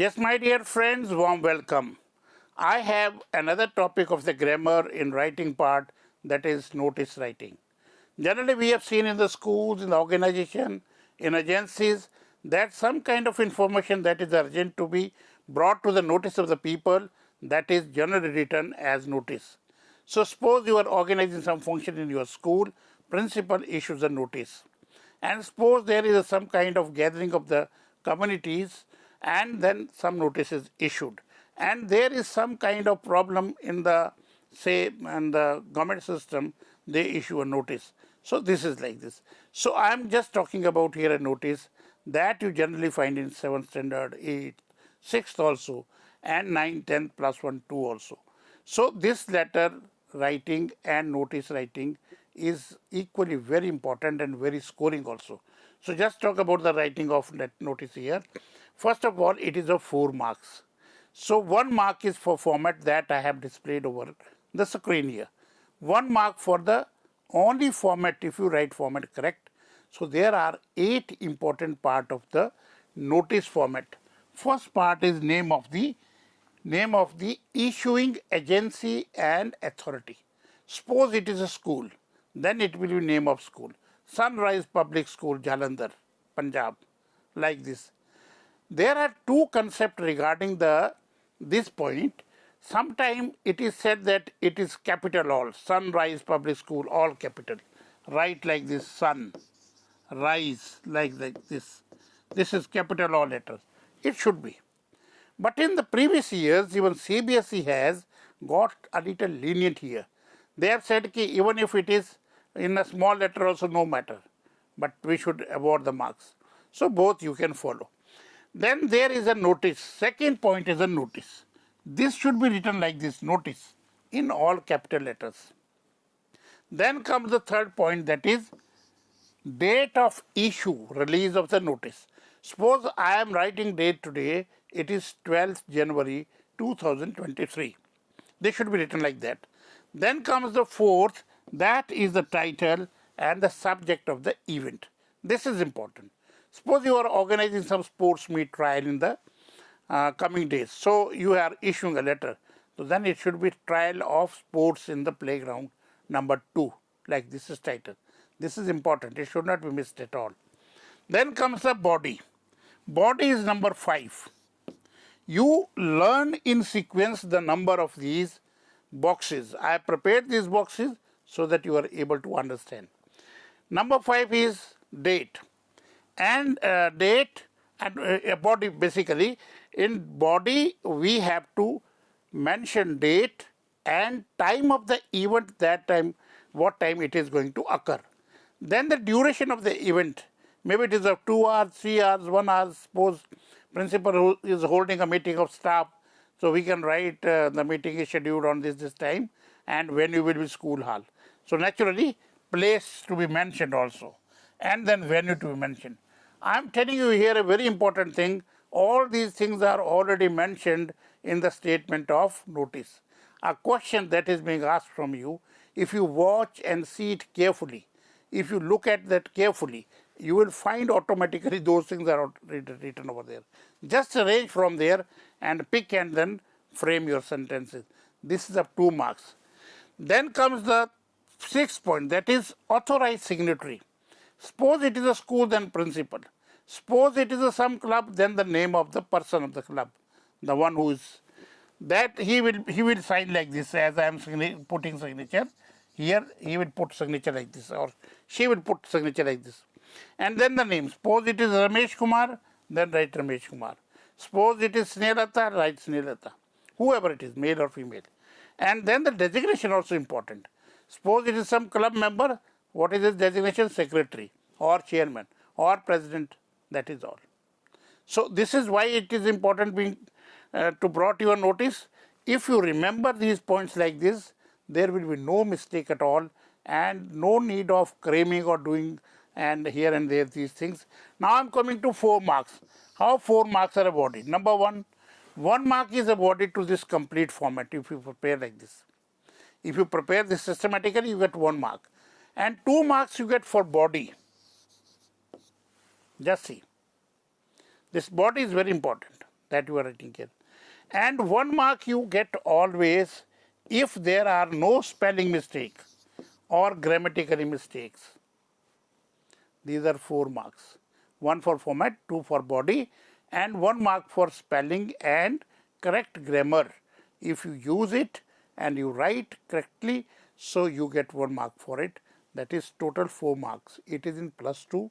Yes, my dear friends, warm welcome. I have another topic of the grammar in writing part, that is notice writing. Generally, we have seen in the schools, in the organization, in agencies, that some kind of information that is urgent to be brought to the notice of the people, that is generally written as notice. So suppose you are organizing some function in your school, principal issues a notice. And suppose there is some kind of gathering of the communities and then some notice is issued. And there is some kind of problem in the, say, in the government system, they issue a notice. So this is like this. So I am just talking about here a notice that you generally find in 7th standard, 8th, 6th also, and 9th, 10th plus 1, 2 also. So this letter writing and notice writing is equally very important and very scoring also. So just talk about the writing of that notice here. First of all, it is of 4 marks. So 1 mark is for format that I have displayed over the screen here. 1 mark for the only format if you write format correct. So there are 8 important part of the notice format. First part is name of the issuing agency and authority. Suppose it is a school, then it will be name of school. Sunrise Public School, Jalandhar, Punjab, like this. There are 2 concepts regarding this point. Sometimes it is said that it is capital all, Sunrise Public School, all capital. Write like this, sun, rise, like this. This is capital all letters. It should be. But in the previous years, even CBSE has got a little lenient here. They have said that even if it is in a small letter also no matter, but we should award the marks. So both you can follow. Then there is a notice. Second point is a notice. This should be written like this, notice, in all capital letters. Then comes the third point, that is date of issue, release of the notice. Suppose I am writing date today, it is 12th January 2023. They should be written like that. Then comes the fourth, that is the title and the subject of the event. This is important. Suppose you are organizing some sports meet trial in the coming days. So you are issuing a letter. So then it should be trial of sports in the playground number 2. Like this is title. This is important. It should not be missed at all. Then comes the body. Body is number 5. You learn in sequence the number of these boxes. I have prepared these boxes so that you are able to understand. Number 5 is date. And date and body, basically. In body, we have to mention date and time of the event, that time, what time it is going to occur. Then the duration of the event. Maybe it is of 2 hours, 3 hours, 1 hour. Suppose principal who is holding a meeting of staff, so we can write the meeting is scheduled on this time and when you will be school hall. So naturally, place to be mentioned also, and then venue to be mentioned. I am telling you here a very important thing. All these things are already mentioned in the statement of notice. A question that is being asked from you, if you watch and see it carefully, if you look at that carefully, you will find automatically those things are written over there. Just arrange from there and pick and then frame your sentences. This is of 2 marks. Then comes the 6th point, that is authorized signatory. Suppose it is a school, then principal. Suppose it is some club, then the name of the person of the club, the one who is, that he will sign like this, as I am putting signature. Here he will put signature like this, or she will put signature like this. And then the name. Suppose it is Ramesh Kumar, then write Ramesh Kumar. Suppose it is Snelata, write Snelata. Whoever it is, male or female. And then the designation also important. Suppose it is some club member, what is his designation? Secretary or chairman or president, that is all. So this is why it is important being to brought your notice. If you remember these points like this, there will be no mistake at all and no need of cramming or doing and here and there these things. Now I am coming to 4 marks. How 4 marks are awarded? Number 1, 1 mark is awarded to this complete format if you prepare like this. If you prepare this systematically, you get 1 mark. And 2 marks you get for body. Just see. This body is very important. that you are writing here. And 1 mark you get always if there are no spelling mistake or grammatically mistakes. These are 4 marks. 1 for format, 2 for body, and 1 mark for spelling and correct grammar. If you use it and you write correctly, so you get 1 mark for it. That is total 4 marks. It is in +2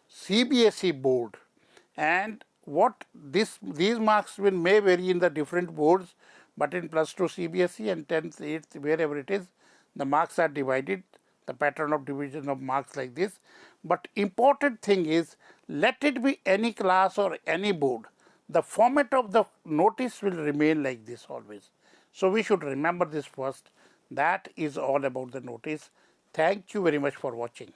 CBSE board. And what these marks may vary in the different boards, but in +2 CBSE and 10th, 8th, wherever it is, the marks are divided, the pattern of division of marks like this. But important thing is, let it be any class or any board, the format of the notice will remain like this always. So we should remember this first. That is all about the notice. Thank you very much for watching.